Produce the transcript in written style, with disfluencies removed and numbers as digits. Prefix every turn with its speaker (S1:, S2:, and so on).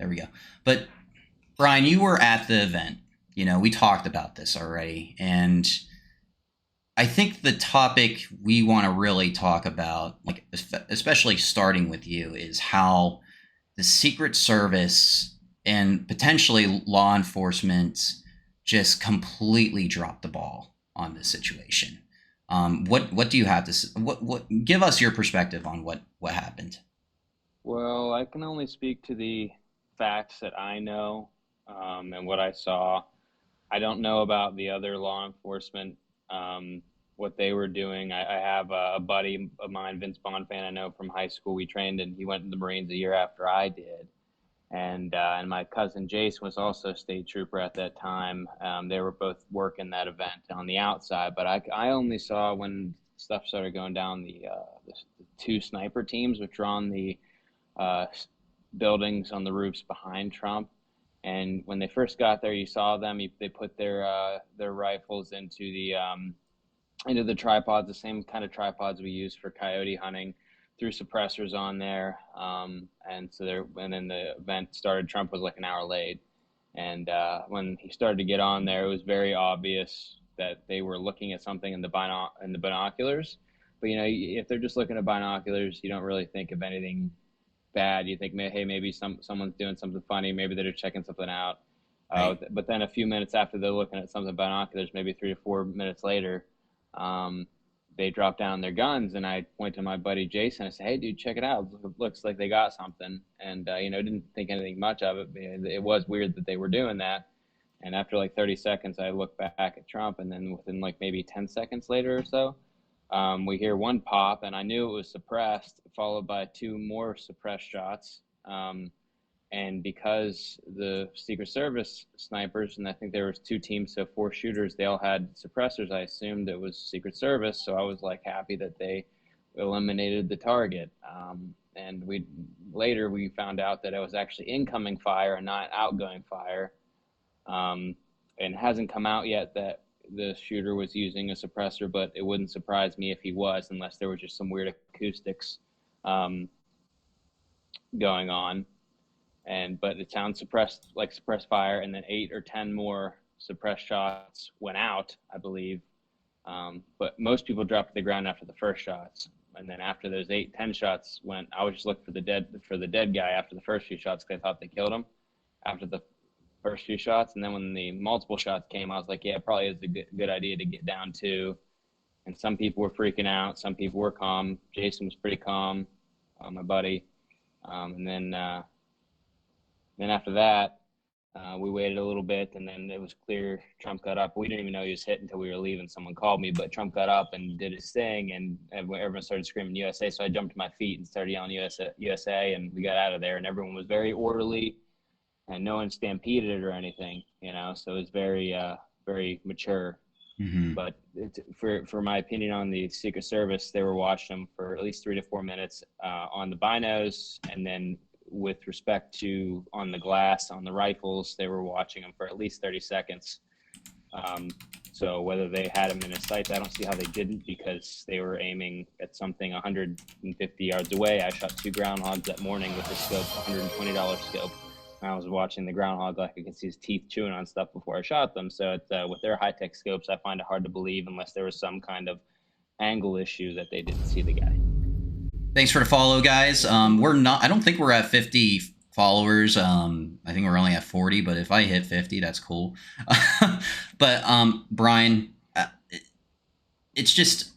S1: There we go. But Brian, you were at the event. We talked about this already, and I think the topic we want to really talk about, like especially starting with you, is how the Secret Service and potentially law enforcement just completely dropped the ball on this situation. What do you have to what give us your perspective on what happened?
S2: Well, I can only speak to the facts that I know and what I saw. I don't know about the other law enforcement, what they were doing. I have a buddy of mine, Vince Bonfan, I know from high school. We trained and he went in the Marines a year after I did. And my cousin Jason was also a state trooper at that time. They were both working that event on the outside, but I only saw when stuff started going down the two sniper teams, which were on the uh, buildings on the roofs behind Trump. And when they first got there, you saw them. They put their rifles into the tripods, the same kind of tripods we use for coyote hunting, threw suppressors on there. And then the event started. Trump was like an hour late. And when he started to get on there, it was very obvious that they were looking at something in the binoculars. But if they're just looking at binoculars, you don't really think of anything bad. You think, hey, maybe someone's doing something funny. Maybe they're just checking something out.
S1: Right.
S2: But then a few minutes after they're looking at something binoculars, maybe 3 to 4 minutes later, um, they drop down their guns, and I point to my buddy Jason. I say, "Hey, dude, check it out. It looks like they got something." And didn't think anything much of it. But it was weird that they were doing that. And after like 30 seconds, I look back at Trump, and then within like maybe 10 seconds later or so, we hear one pop, and I knew it was suppressed, followed by two more suppressed shots. And because the Secret Service snipers, and I think there was two teams, so four shooters, they all had suppressors. I assumed it was Secret Service, so I was like happy that they eliminated the target. And we found out that it was actually incoming fire and not outgoing fire. And it hasn't come out yet that the shooter was using a suppressor, but it wouldn't surprise me if he was, unless there was just some weird acoustics um, going on. But it sounds suppressed fire, and then 8 or 10 more suppressed shots went out, I believe. But most people dropped to the ground after the first shots, and then after those 8, 10 shots went, I was just looking for the dead guy after the first few shots because I thought they killed him after the first few shots. And then when the multiple shots came, I was like, yeah, it probably is a good idea to get down to. And some people were freaking out, some people were calm. Jason was pretty calm, my buddy. And then after that, we waited a little bit, and then it was clear Trump got up. We didn't even know he was hit until we were leaving. Someone called me, but Trump got up and did his thing, and everyone started screaming USA. So I jumped to my feet and started yelling USA, USA, and we got out of there. And everyone was very orderly, and no one stampeded or anything, So it was very mature.
S1: Hmm.
S2: But for my opinion on the Secret Service, they were watching them for at least 3 to 4 minutes on the binos, and then with respect to on the glass on the rifles, they were watching them for at least 30 seconds. So whether they had them in a sight, I don't see how they didn't, because they were aiming at something 150 yards away. I shot two groundhogs that morning with a scope, $120 scope. I was watching the groundhog like I could see his teeth chewing on stuff before I shot them. So with their high-tech scopes, I find it hard to believe, unless there was some kind of angle issue, that they didn't see the guy.
S1: Thanks for the follow, guys. We're not. I don't think we're at 50 followers. I think we're only at 40. But if I hit 50, that's cool. But Brian, it's just